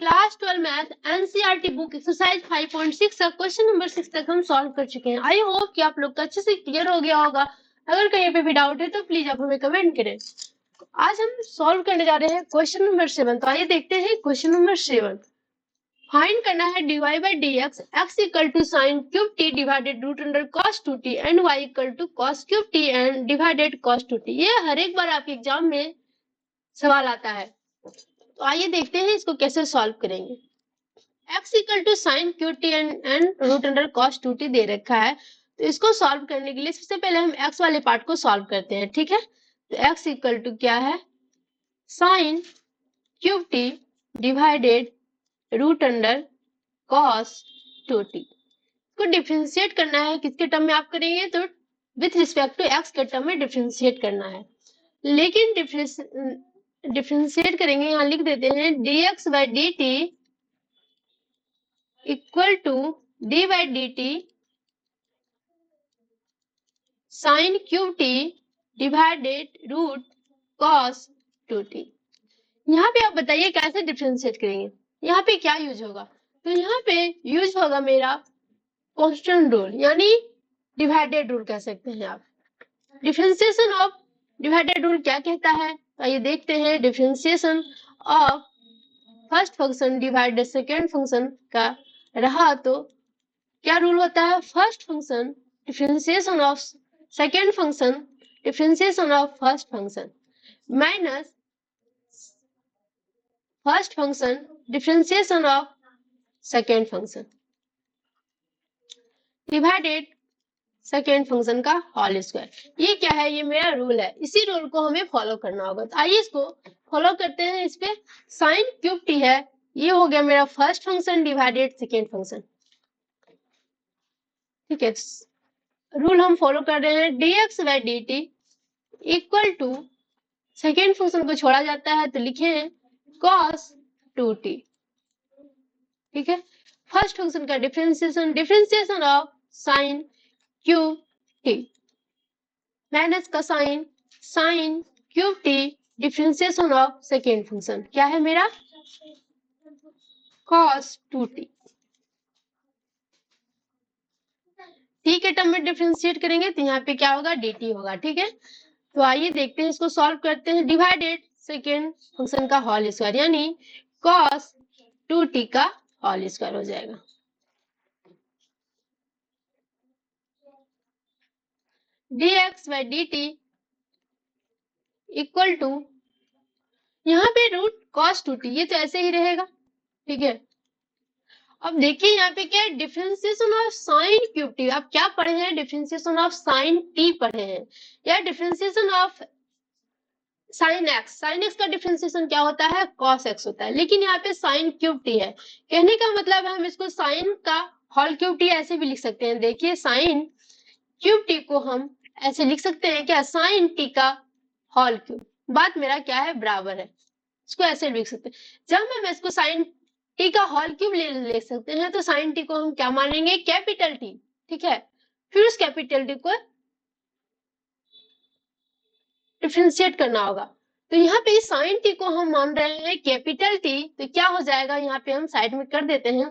Class 12 math NCERT book exercise 5.6 का question number 6 तक हम सॉल्व कर चुके हैं। आई होप कि आप लोग का अच्छे से क्लियर हो गया होगा। अगर कहीं पे भी डाउट है तो प्लीज आप हमें कमेंट करें। आज हम सॉल्व करने जा रहे हैं क्वेश्चन नंबर 7। तो आइए देखते हैं क्वेश्चन नंबर 7। फाइंड करना है dy by dx x equal to sine cube t divided root under cos 2t and y equal to cos cube t and divided cos 2t। ये हर एक बार आपके एग्जाम में सवाल आता है। तो आइए देखते हैं इसको कैसे सॉल्व करेंगे। x equal to sine cube t and root under cos 2t दे रखा है। तो इसको सॉल्व करने के लिए सबसे पहले हम x वाले पार्ट को सॉल्व करते हैं, ठीक है। तो x इक्वल टू क्या है, sine cube t divided root under cos 2t। को डिफरेंशिएट करना है, किसके टर्म में आप करेंगे तो विथ रिस्पेक्ट टू x के टर्म में डिफरेंशिएट करना है। लेकिन डिफरेंशिएट करेंगे, यहाँ लिख देते हैं dx by d t equal to d by d t sine cube t divided root cos 2t। यहाँ पे आप बताइए कैसे डिफरेंशिएट करेंगे, यहाँ पे क्या यूज होगा। तो यहाँ पे यूज होगा मेरा कांस्टेंट रूल, यानी डिवाइडेड रूल कह सकते हैं आप। डिफरेंशिएशन ऑफ डिवाइडेड रूल क्या कहता है, आइए देखते हैं। Differentiation of first function divided second function का रहा तो क्या रूल होता है, first function differentiation of second function differentiation of first function minus first function differentiation of second function divided second function का होल स्क्वायर। ये क्या है, ये मेरा रूल है, इसी रूल को हमें फॉलो करना होगा। तो आइए इसको फॉलो करते हैं। इस पे साइन क्यूब टी है, ये हो गया मेरा first function divided second function, ठीक है। रूल हम फॉलो कर रहे हैं, dx by d t equal to second function को छोड़ा जाता है तो लिखे cos 2t, ठीक है। फर्स्ट फंक्शन का differentiation of sine cube t minus का sine cube t differentiation of second function क्या है मेरा cos 2t। टी के टर्म में डिफरेंशिएट करेंगे तो यहाँ पे क्या होगा, dt होगा, ठीक है। तो आइए देखते हैं, इसको सॉल्व करते हैं। डिवाइडेड सेकेंड फंक्शन का होल स्क्वायर यानी cos 2t का होल स्क्वायर हो जाएगा। dx by d t equal to यहाँ पे रूट cos 2t, ये तो ऐसे ही रहेगा, ठीक है। अब देखिए यहाँ पे क्या है, differentiation of sine cube T. आप क्या पढ़े हैं, डिफरेंशिएशन ऑफ साइन टी पढ़े हैं या differentiation of sine x. Sine x का डिफरेंशिएशन क्या होता है, cos x होता है, लेकिन यहाँ पे साइन क्यूब टी है। कहने का मतलब है हम इसको साइन का होल क्यूब टी ऐसे भी लिख सकते हैं। देखिए साइन क्यूब टी को हम ऐसे लिख सकते हैं क्या, साइन टी का होल क्यूब। बात मेरा क्या है, बराबर है, इसको ऐसे लिख सकते हैं। जब हम इसको साइन टी का होल क्यूब ले सकते हैं तो साइन टी को हम क्या मानेंगे, कैपिटल टी, ठीक है। फिर उस कैपिटल टी को डिफरेंशिएट करना होगा। तो यहाँ पे साइन टी को हम मान रहे हैं कैपिटल टी, तो क्या हो जाएगा, यहाँ पे हम साइड में कर देते हैं।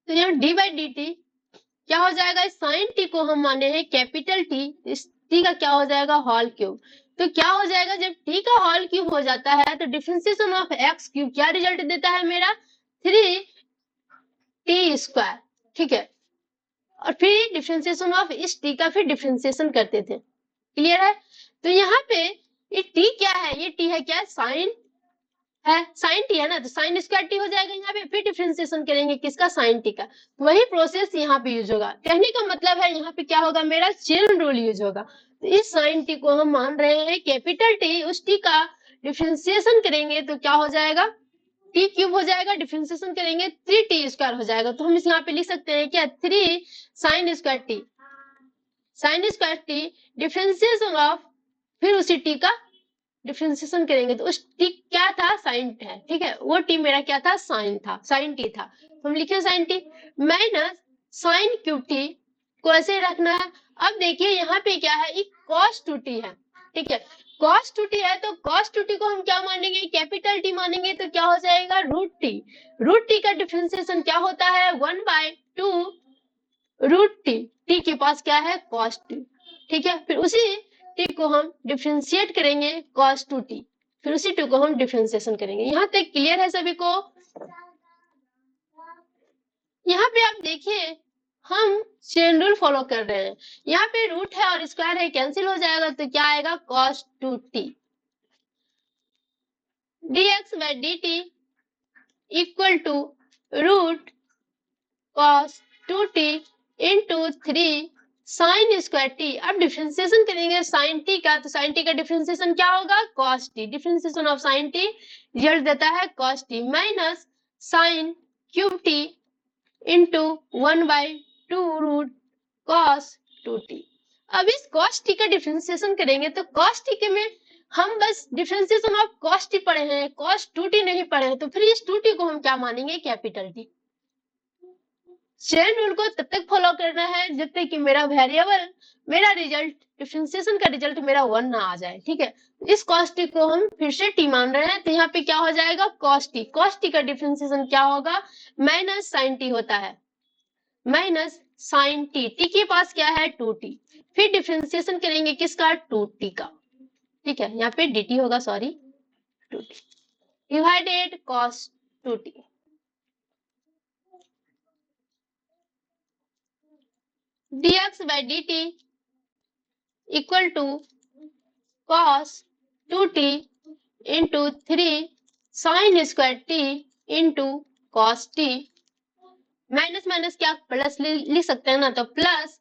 तो यहाँ डी बाई डी टी क्या हो जाएगा, साइन टी को हम माने हैं कैपिटल टी, इस टी का क्या हो जाएगा, होल क्यूब। तो क्या हो जाएगा, जब टी का होल क्यूब हो जाता है तो डिफरेंशिएशन ऑफ एक्स क्यूब क्या रिजल्ट देता है मेरा, 3t स्क्वायर, ठीक है। और फिर डिफरेंशिएशन ऑफ इस टी का फिर डिफरेंशिएशन करते थे, क्लियर है। तो यहाँ पे ये टी क्या है, ये टी है क्या, साइन है, साइन टी है ना, तो साइन स्क्वायर टी हो जाएगा यहाँ पे। फिर डिफरेंशिएशन करेंगे किसका, साइन टी का। वही प्रोसेस यहाँ पे यूज होगा। कहने का मतलब है यहाँ पे क्या होगा, मेरा चेन रूल यूज होगा। तो इस साइन टी को हम मान रहे हैं कैपिटल टी, उस टी का डिफरेंशिएशन करेंगे तो क्या हो जाएगा, टी क्यूब हो जाएगा। डिफरेंशिएशन करेंगे 3t स्क्वायर हो जाएगा। तो हम इस यहाँ पे लिख सकते हैं क्या, 3 sine square T, sign square T differentiation of फिर उसी टी का डिफरेंशिएशन करेंगे तो उस टी क्या था, साइन है, ठीक है। वो टी मेरा क्या था, साइन था, साइन टी था। तो हम लिखे sine t minus sine cube t को ऐसे रखना है। अब देखिए यहाँ पे क्या है, एक cos 2t है, ठीक है। cos 2t है तो cos 2t को हम क्या मानेंगे, कैपिटल टी मानेंगे, तो क्या हो जाएगा रूट टी। रूट टी का डिफरेंशिएशन क्या होता है 1/2 रूट टी। टी के पास क्या है cos t, ठीक है। फिर उसी टी को हम डिफरेंशिएट करेंगे cos 2t, फिर उसी टी को हम डिफरेंशिएशन करेंगे। यहाँ तक क्लियर है सभी को? यहाँ पे आप देखिए हम चेन रूल फॉलो कर रहे हैं। यहाँ पे रूट है और स्क्वायर है, कैंसिल हो जाएगा तो क्या आएगा cos 2t dx by dt equal to root cos 2t into 3 sine square t. अब डिफरेंशिएशन करेंगे साइन टी का, तो साइन टी का डिफरेंशिएशन क्या होगा cos t। Differentiation of sine t result देता है cos t minus sine cube t into 1/2 root cos 2t। अब इस cos t का डिफरेंशिएशन करेंगे तो cos t के में हम बस डिफरेंशिएशन ऑफ cos t पढ़े हैं, cos 2t नहीं पढ़े हैं, तो फिर इस 2t को हम क्या मानेंगे कैपिटल टी। चेन रूल को तब तक फॉलो करना है जब तक कि मेरा वेरिएबल, मेरा रिजल्ट, डिफरेंशिएशन का रिजल्ट मेरा 1 ना आ जाए, ठीक है। इस cos t को हम फिर से t मान रहे हैं, तो यहाँ पे क्या हो जाएगा cos t। cos t का डिफरेंशिएशन क्या होगा माइनस साइन t होता है, माइनस साइन टी। टी के पास क्या है 2t, फिर डिफरेंशिएशन करेंगे किसका 2t का, ठीक है। यहाँ पे dt होगा, sorry 2t divided cos 2t dx by dt equal to cos 2t into 3 sine square t into cos t। Minus minus क्या प्लस लिख सकते हैं ना, तो plus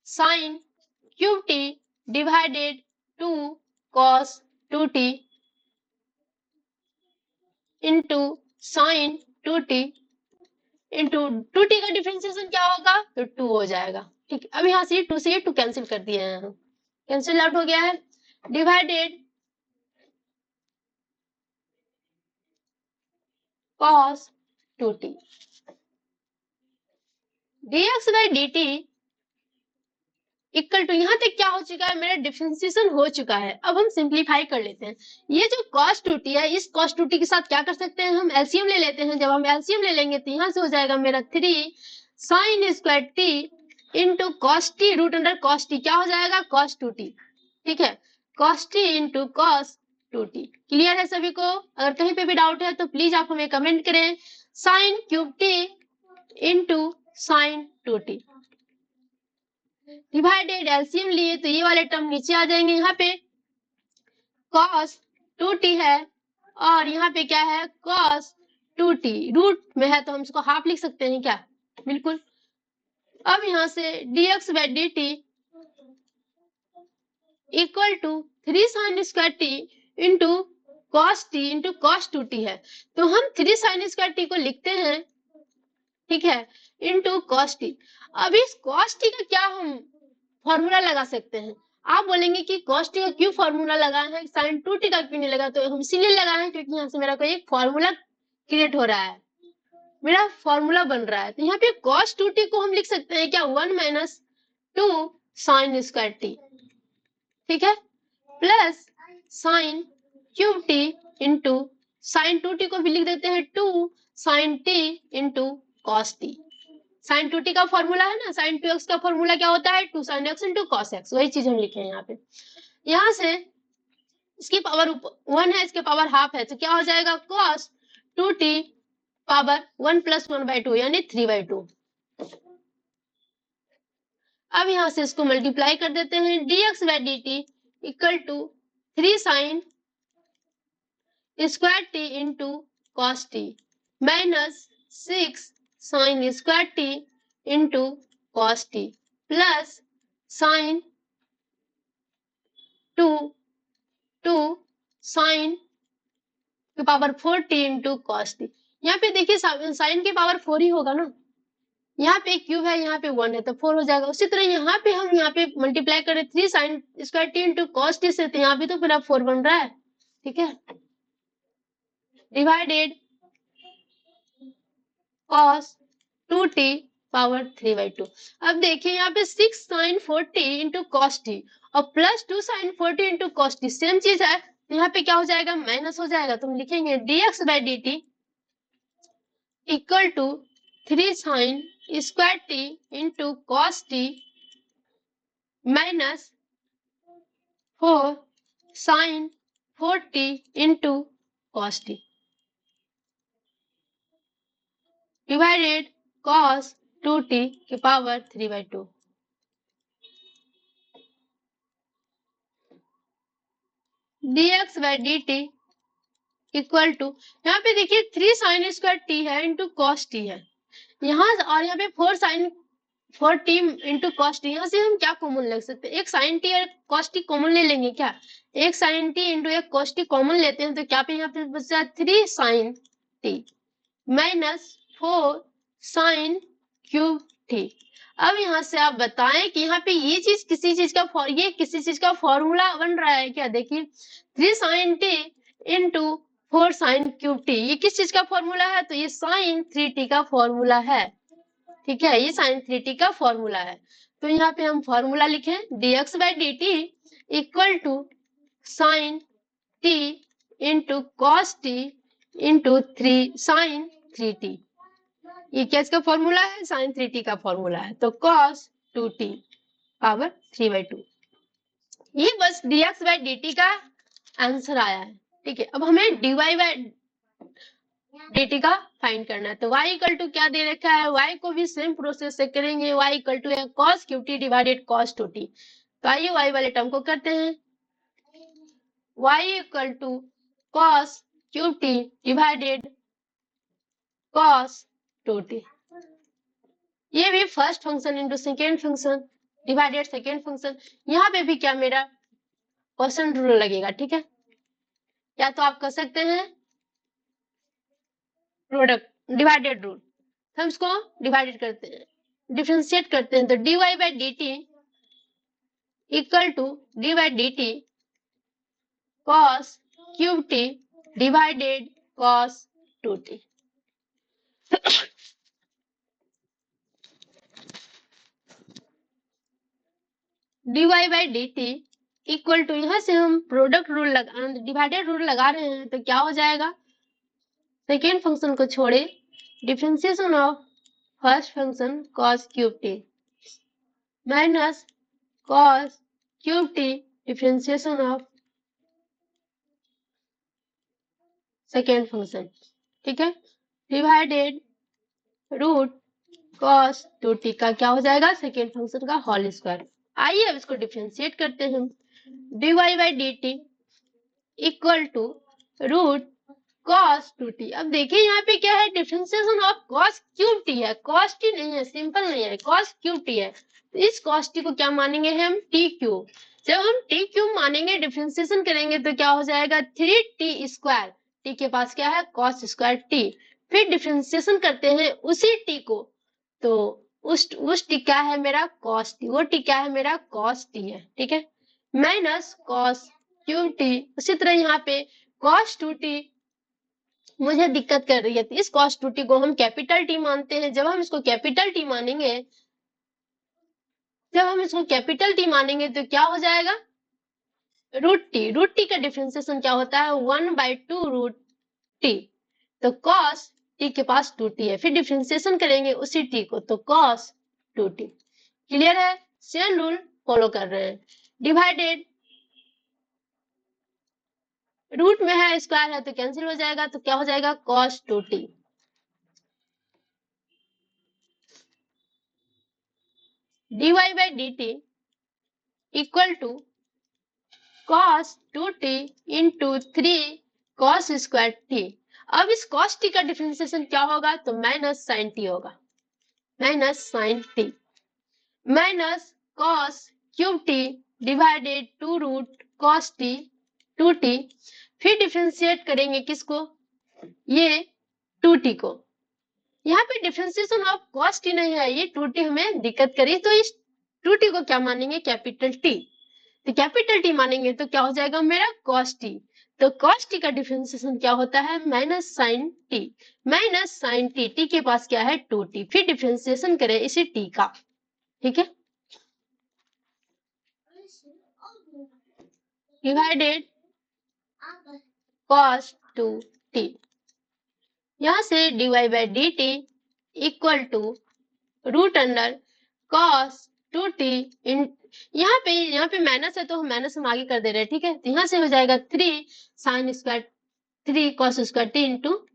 sine cube t divided 2 cos 2t into sine 2t into 2t का differentiation क्या होगा तो 2 हो जाएगा, ठीक है। अब यहाँ से 2 से 2 कैंसिल कर दिए हैं हम, कैंसिल आउट हो गया है। Divided cos 2t dx by dt equal to, यहाँ तक क्या हो चुका है मेरा डिफरेंशिएशन हो चुका है। अब हम सिंप्लीफाई कर लेते हैं। ये जो cos 2t है, इस cos 2t के साथ क्या कर सकते हैं हम एलसीएम ले लेते हैं। जब हम एलसीएम ले लेंगे तो यहाँ से हो जाएगा मेरा 3 sine square t into cos t root under cos t, क्या हो जाएगा cos 2t, ठीक है। cos t into cos 2t। Clear है सभी को? अगर कहीं पे भी डाउट है तो प्लीज आप हमें कमेंट करें। Sine cube t into sine 2t divided LCM लिए तो ये वाले टर्म नीचे आ जाएंगे। यहाँ पे cos 2t है और यहाँ पे क्या है cos 2t, रूट में है तो हम इसको हाफ लिख सकते हैं क्या, बिल्कुल। अब यहाँ से dx by dt equal to 3 sine square t into cos t into cos 2t है, तो हम 3 साइन स्क्वायर टी को लिखते हैं, ठीक है, इंटू cos t। अब इस cos t का क्या हम फॉर्मूला लगा सकते हैं। आप बोलेंगे कि cos t का क्यों फॉर्मूला लगाए हैं, sin 2t का क्यों नहीं लगा, तो हम इसीलिए लगाए हैं क्योंकि यहाँ से मेरा कोई एक फॉर्मूला क्रिएट हो रहा है, मेरा फॉर्मूला बन रहा है। तो यहाँ पे cos 2t को हम लिख सकते हैं क्या 1 माइनस 2 साइन स्क्वायर टी, ठीक है, plus sine cube t into sine 2t को भी लिख देते हैं 2 sine t into cos t। Sine 2t का फॉर्मूला है ना, साइन 2x का फॉर्मूला क्या होता है 2 sin x into cos x, वही चीज हम लिखे हैं यहाँ पे। यहाँ से इसकी पावर 1 है, इसके पावर हाफ है, तो क्या हो जाएगा cos 2t पावर 1 + 1/2 यानी 3/2। अब यहाँ से इसको मल्टीप्लाई कर देते हैं, dx by dt equal to 3 sine square t into cos t minus 6 sine square t into cos t plus sine 2 sine की power 4t into cos t। यहाँ पे देखिए साइन की पावर 4 ही होगा ना, यहाँ पे क्यूब है, यहाँ पे 1 है तो 4 हो जाएगा। उसी तरह यहाँ पे हम यहाँ पे मल्टीप्लाई करें 3 sine square t into cos t से, तो यहाँ भी तो फिर 4 बन रहा है, ठीक है। Divided cos 2t power 3/2। अब देखिए यहाँ पे 6 sin 40 इंटू कॉस टी और plus 2 sin 40 into cos T same चीज है, यहाँ पे क्या हो जाएगा, माइनस हो जाएगा, तो हम लिखेंगे dx by d t equal to 3 sin square t into cos t minus 4 sin 40 into cos t divided cos 2t की power 3/2। dx by d t equal to, यहाँ पे देखिए 3 sin स्क्वायर टी है इंटू कॉस टी है यहाँ, और यहाँ पे 4 sin 4t into cos T, यहाँ से हम क्या कॉमन ले सकते हैं, एक sin t और cos t कॉमन ले लेंगे क्या, एक sin t इंटू एक cos t कॉमन लेते हैं तो क्या पे यहाँ पे बचा 3 sin t minus 4 sin cube t। अब यहाँ से आप बताएं कि यहाँ पे ये चीज किसी चीज का ये किसी चीज का फॉर्मूला बन रहा है क्या, देखिए 3 sin t into 4 sin cube t, ये किस चीज का फॉर्मूला है, तो ये sin 3t का फॉर्मूला है, ठीक है, ये sin 3t का फॉर्मूला है। तो यहाँ पे हम फॉर्मूला लिखें dx by d t equal to sine t into cos t into 3 sin 3t, ये क्या इसका फॉर्मूला है, sin 3t का फॉर्मूला है, तो cos 2t पावर 3/2, ये बस dx बाई dt का आंसर आया है, ठीक है। अब हमें dy बाई dt का फाइंड करना है, तो y इक्वल टू क्या दे रखा है, y को भी सेम प्रोसेस से करेंगे, y इक्वल टू है cos qt divided cos 2t, तो आइए y वाले टर्म को करते हैं, y equal to cos qt divided cos 2t, ये भी first function into second function divided second function, यहाँ पे भी क्या मेरा क्वेश्चन रूल लगेगा, ठीक है, या तो आप कर सकते हैं प्रोडक्ट डिवाइडेड रूल, हम इसको डिवाइडेड करते हैं, डिफरेंशिएट करते हैं, तो dy by d t equal to d by d t cos cube t divided cos 2t। dy by d t equal to, यहाँ से हम प्रोडक्ट रूल लगा डिवाइडेड रूल लगा रहे हैं, तो क्या हो जाएगा, सेकेंड फंक्शन को छोड़े differentiation of first function cos cube t minus cos cube t differentiation of second function, ठीक है, डिवाइडेड रूट cos 2t का क्या हो जाएगा, सेकेंड फंक्शन का होल स्क्वायर। आइए अब इसको डिफरेंशिएट करते हैं, dy by d t equal to root cos 2t, अब देखिए यहाँ पे क्या है, differentiation of cos cube t है, cos t नहीं है, सिंपल नहीं है, cos क्यूब t है, तो इस cos t को क्या मानेंगे हम, t क्यूब, जब हम t क्यूब मानेंगे डिफरेंशिएशन करेंगे तो क्या हो जाएगा 3t स्क्वायर, t के पास क्या है cos स्क्वायर t, फिर डिफरेंशिएशन करते हैं उसी t को, तो उस t क्या है मेरा cos t, वो t क्या है मेरा cos t है, ठीक है, माइनस cos क्यूब t, उसी तरह यहाँ पे cos 2t मुझे दिक्कत कर रही है, तो इस cos 2t को हम कैपिटल T मानते हैं, जब हम इसको कैपिटल T मानेंगे, जब हम इसको कैपिटल T मानेंगे तो क्या हो जाएगा, रूट टी का डिफरेंशिएशन क्या होता है 1/2 रूट टी, तो cos t के पास 2t है, फिर डिफरेंशिएशन करेंगे उसी t को, तो cos 2t, क्लियर है, सेम रूल फॉलो कर रहे हैं, डिवाइडेड रूट में है स्क्वायर है तो कैंसिल हो जाएगा, तो क्या हो जाएगा cos 2t dy by d t equal to cos 2t into 3 cos square t, अब इस cos t का डिफरेंशिएशन क्या होगा, तो माइनस sin t होगा, minus sin t minus cos cube t divided 2 root cos t 2t, फिर differentiate करेंगे किसको, ये 2t को, यहाँ पे डिफरेंशिएशन ऑफ cos t नहीं है, ये 2t हमें दिक्कत करी, तो इस 2t को क्या मानेंगे कैपिटल T, तो कैपिटल T मानेंगे तो क्या हो जाएगा मेरा cos t, तो cos t का डिफरेंशिएशन क्या होता है, minus sine t. Minus sine t, t के पास क्या है 2t, फिर डिफरेंशिएशन करें इसी t का, ठीक है, डिवाइडेड cos 2t, यहां से dy by d t equal to root under cos 2t इन, यहाँ पे माइनस है तो हम माइनस हम आगे कर दे रहे हैं, ठीक है, तो यहाँ से हो जाएगा 3 sine square 3 cos square t into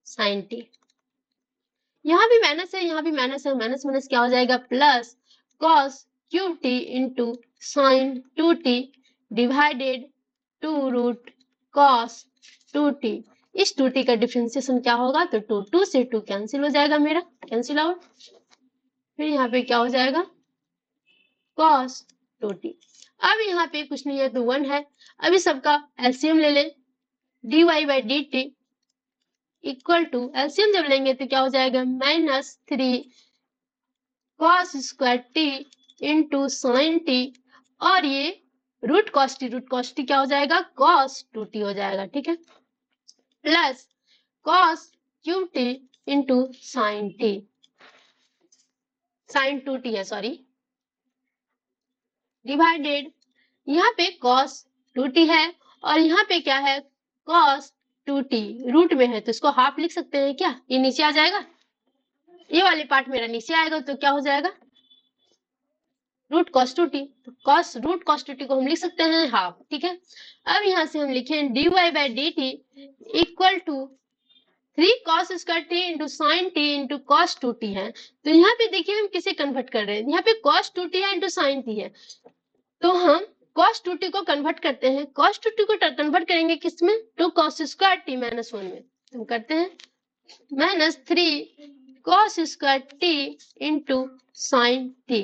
sine t. यहाँ भी माइनस है, यहाँ भी माइनस है, माइनस माइनस क्या हो जाएगा plus cos cube t into sine 2t divided 2 root cos 2t। इस 2t का डिफरेंशिएशन क्या होगा, तो 2 से 2 कैंसिल हो जाएगा, मेरा कैंसिल आउट, फिर यहाँ पे क्या हो जाएगा cos 2t। अब यहाँ पे कुछ नहीं है तो 1 है, अभी सबका एलसीएम ले लें, dy by d t equal to, LCM जब लेंगे तो क्या हो जाएगा -3 cos square t into sine t, और ये रूट कॉस टी क्या हो जाएगा cos 2t हो जाएगा, ठीक है, plus cos cube t into sine t, sine 2t है सॉरी, डिवाइडेड, यहाँ पे cos 2t है और यहाँ पे क्या है cos 2t, रूट में है तो इसको हाफ लिख सकते हैं क्या, ये नीचे आ जाएगा, ये वाले पार्ट मेरा नीचे आएगा तो क्या हो जाएगा रूट cos 2t, तो cos रूट cos 2t को हम लिख सकते हैं हाफ, ठीक है। अब यहाँ से हम लिखें dy by d t equal to 3 cos square t into sine t into cos 2t है, तो यहाँ पे देखिए हम किसे कन्वर्ट कर रहे हैं, यहाँ पे cos 2t है इंटू साइन टी है, तो हम cos 2t को कन्वर्ट करते हैं, cos 2t को कन्वर्ट करेंगे किसमें, two cos square t minus 1 में, तो हम करते हैं -3 cos square t into sine t,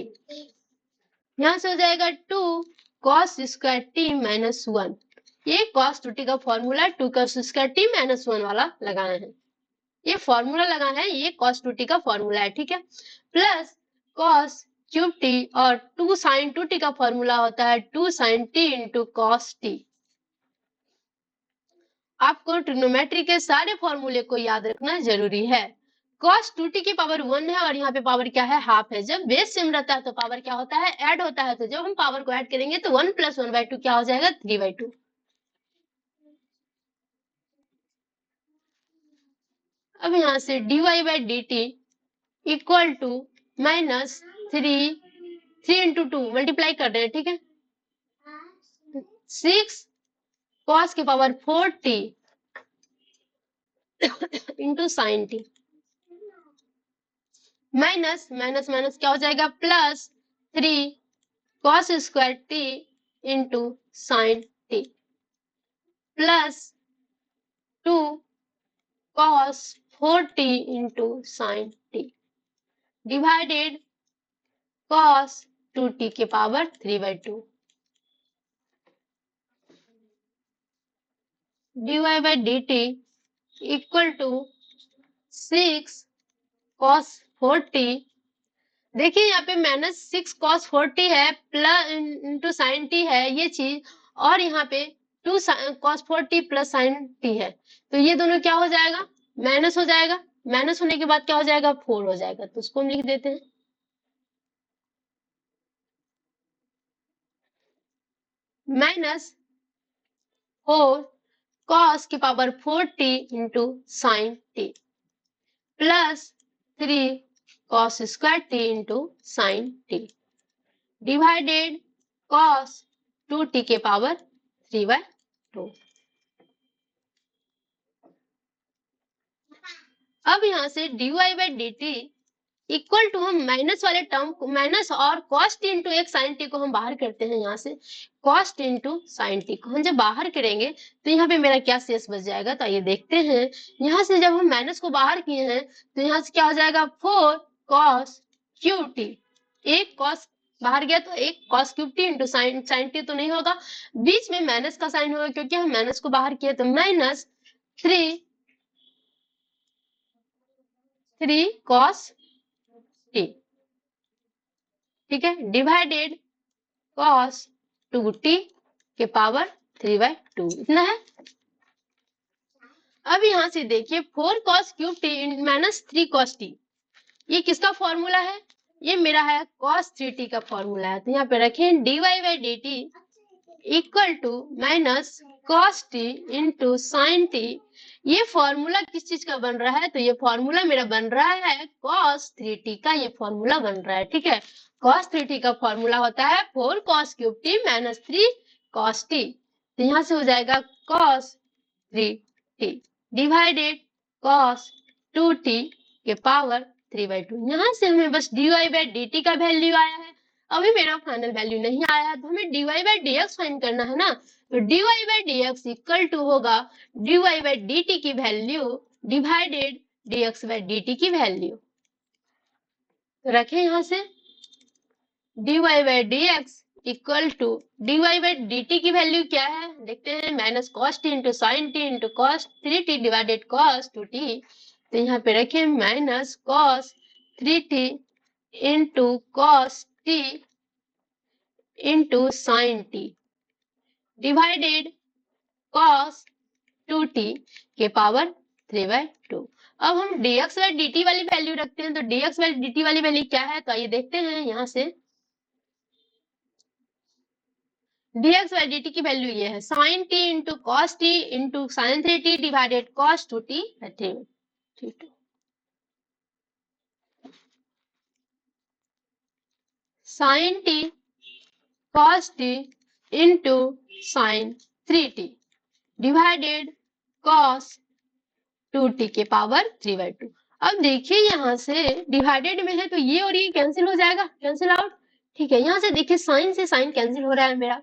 यहाँ से हो जाएगा 2 cos स्क्वायर टी माइनस 1, ये cos 2t का formula 2 cos square t minus 1 वाला लगाना है, ये फॉर्मूला लगाना है, ये cos 2t का फॉर्मूला है, ठीक है, प्लस cos क्यूब टी और 2 sin 2t का फॉर्मूला होता है 2 sin t into cos t। आपको ट्रिग्नोमेट्री के सारे फॉर्मूले को याद रखना जरूरी है। cos 2t की पावर 1 है और यहाँ पे पावर क्या है हाफ है, जब बेस सेम रहता है तो पावर क्या होता है ऐड होता है, तो जब हम पावर को ऐड करेंगे तो 1 + 1/2 क्या हो जाएगा 3/2। अब यहाँ से dy by d t equal to -3 into 2 multiply कर रहे हैं, ठीक है, 6 cos की power 4t into sine t, minus minus minus क्या हो जाएगा +3 cos square t into sine t, plus 2 cos 4t into sine t, divided cos 2t के power 3/2, dy by d t equal to 6 cos 4t, देखिए यहाँ पे -6 cos 4t है plus into sine T है ये चीज, और यहाँ पे 2 cos 4t plus sign T है, तो ये दोनों क्या हो जाएगा माइनस हो जाएगा, माइनस होने के बाद क्या हो जाएगा 4 हो जाएगा, तो उसको हम लिख देते हैं -4 cos की power 4t into sine t plus 3 cos square t into sine t, divided cos 2t के पावर 3/2। अब यहाँ से dy by d t equal to, हम माइनस वाले टर्म को माइनस और cos t इंटू एक साइन टी को हम बाहर करते हैं, यहाँ से cos t into sine t को हम जब बाहर करेंगे तो यहाँ पे मेरा क्या शेष बच जाएगा, तो आइए देखते हैं, यहाँ से जब हम माइनस को बाहर किए हैं तो यहाँ से क्या हो जाएगा 4 cos क्यूब टी, एक cos बाहर गया तो एक cos cube t into sine T तो नहीं होगा, बीच में माइनस का साइन होगा क्योंकि हम माइनस को बाहर किए, तो -3 cos t, ठीक है, डिवाइडेड cos 2t के पावर 3/2 इतना है। अब यहाँ से देखिए 4 cos cube t minus 3 cos T, ये किसका फॉर्मूला है? ये मेरा है cos 3t का फॉर्मूला है। तो यहाँ पे रखें dy by d t equal to minus cos t into sine t. ये फॉर्मूला किस चीज का बन रहा है? तो ये फॉर्मूला मेरा बन रहा है cos 3t का, ये फॉर्मूला बन रहा है। ठीक है, cos 3t का फॉर्मूला होता है 4 cos cube t minus 3 cos t। तो यहाँ से हो जाएगा cos 3t divided cos 2t के पावर 3/2। यहाँ से हमें बस dy बाई डी टी का वैल्यू आया है, अभी मेरा फाइनल वैल्यू नहीं आया है, तो हमें dy by d x find करना है ना। तो dy by d x equal to होगा dy बाई डी टी की value divided dx by d t की वैल्यू। तो रखें यहाँ से dy by d x equal to dy by d t की वैल्यू क्या है देखते हैं, minus cos t into sine t into cos 3t divided cos 2t। तो यहाँ पे रखें minus cos 3t into cos t into sine t divided cos 2t के पावर 3/2। अब हम dx बाई dt वाली वैल्यू रखते हैं, तो dx बाई dt वाली वैल्यू क्या है? तो आइए देखते हैं यहाँ से dx बाई dt की वैल्यू ये है sine t into cos t into sine 3t divided cos 2t sine t cos t into sine 3t divided cos 2t के पावर 3/2। अब देखिए यहाँ से डिवाइडेड में है तो ये और ये कैंसिल हो जाएगा, कैंसिल आउट। ठीक है, यहाँ से देखिए साइन से साइन कैंसिल हो रहा है मेरा,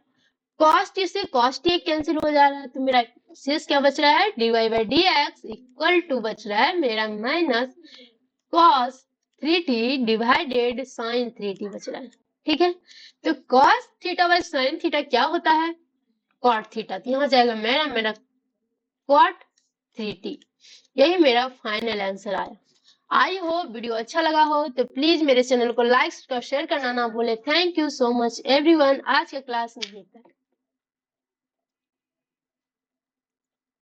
cos t से cos t कैंसिल हो जा रहा है, तो मेरा शेष क्या बच रहा है? dy by d x equal to बच रहा है मेरा minus cos 3t divided sign 3t बच रहा है। ठीक है, तो cos theta by sine theta क्या होता है? cot theta. तो यहाँ जाएगा मेरा cot 3t। यही मेरा फाइनल आंसर आया। आई होप वीडियो अच्छा लगा हो तो प्लीज मेरे चैनल को लाइक और शेयर करना ना भूले। Thank you so much everyone. आज के क्लास में